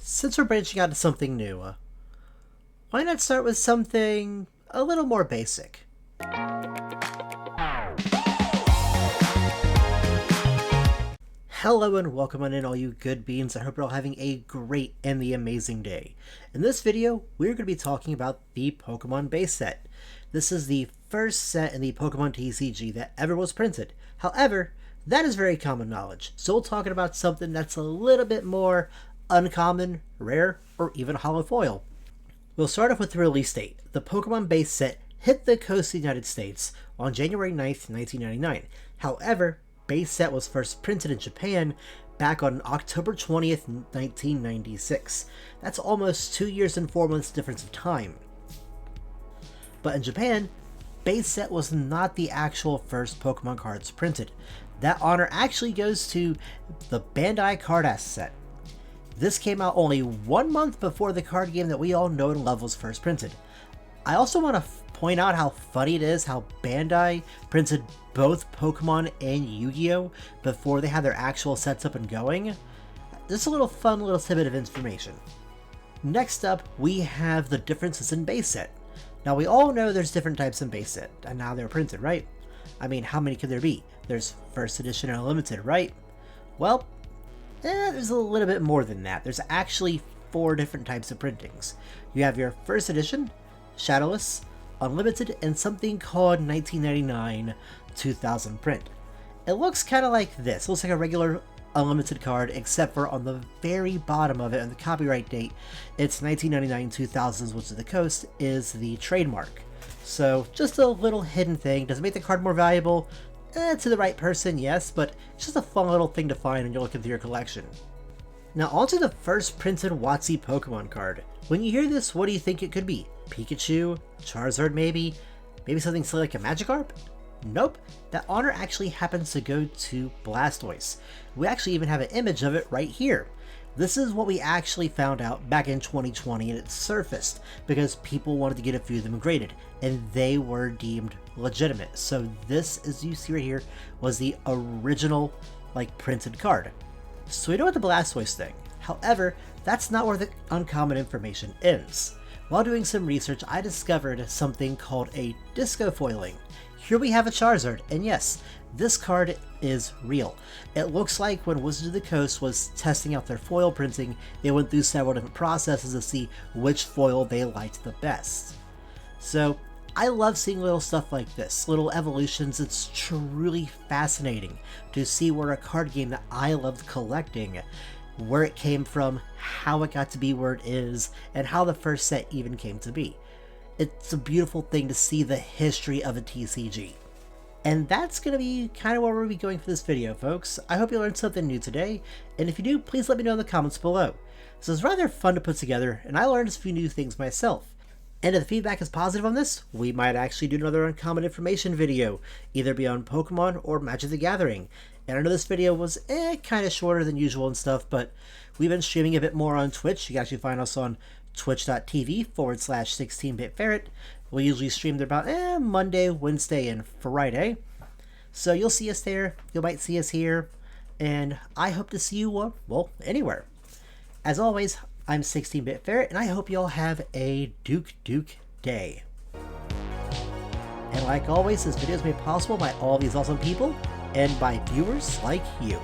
Since we're branching out to something new, why not start with something a little more basic? Hello and welcome on in, all you good beans. I hope you're all having a great and the amazing day. In this video, we're going to be talking about the Pokemon base set. This is the first set in the Pokemon TCG that ever was printed. However, that is very common knowledge, so we're talking about something that's a little bit more uncommon, rare, or even holofoil. We'll start off with the release date. The Pokemon base set hit the coast of the United States on January 9th, 1999. However, base set was first printed in Japan back on October 20th, 1996. That's almost 2 years and 4 months difference of time. But in Japan, base set was not the actual first Pokemon cards printed. That honor actually goes to the Bandai Card set. This came out only 1 month before the card game that we all know and love was first printed. I also want to point out how funny it is how Bandai printed both Pokemon and Yu-Gi-Oh! Before they had their actual sets up and going. Just a little fun little tidbit of information. Next up, we have the differences in base set. Now we all know there's different types in base set, and now they're printed, right? I mean, how many could there be? There's first edition and limited, right? Well, there's a little bit more than that. There's actually 4 different types of printings. You have your first edition, shadowless, unlimited, and something called 1999 2000 print. It looks kind of like this. It looks like a regular unlimited card, except for on the very bottom of it, on the copyright date, it's 1999 2000s, which is the coast, is the trademark. So just a little hidden thing. Does it make the card more valuable? To the right person, yes, but it's just a fun little thing to find when you're looking through your collection. Now onto the first printed WotC Pokemon card. When you hear this, what do you think it could be? Pikachu? Charizard maybe? Maybe something silly like a Magikarp? Nope, that honor actually happens to go to Blastoise. We actually even have an image of it right here. This is what we actually found out back in 2020, and it surfaced because people wanted to get a few of them graded, and they were deemed legitimate. So this, as you see right here, was the original printed card. So we know what the Blastoise thing. However, that's not where the uncommon information ends. While doing some research, I discovered something called a disco foiling. Here we have a Charizard, and yes, this card is real. It looks like when Wizards of the Coast was testing out their foil printing, they went through several different processes to see which foil they liked the best. So I love seeing little stuff like this, little evolutions. It's truly fascinating to see where a card game that I loved collecting, where it came from, how it got to be where it is, and how the first set even came to be. It's a beautiful thing to see the history of a TCG. And that's going to be kind of where we'll be going for this video, folks. I hope you learned something new today, and if you do, please let me know in the comments below. This is rather fun to put together, and I learned a few new things myself. And if the feedback is positive on this, we might actually do another uncommon information video, either be on Pokemon or Magic the Gathering. And I know this video was kind of shorter than usual and stuff, but we've been streaming a bit more on Twitch. You can actually find us on twitch.tv/16bitferret. We usually stream there about Monday, Wednesday, and Friday. So you'll see us there, you might see us here, and I hope to see you, well, anywhere. As always, I'm 16bitferret, and I hope you all have a Duke day. And like always, this video is made possible by all these awesome people, and by viewers like you.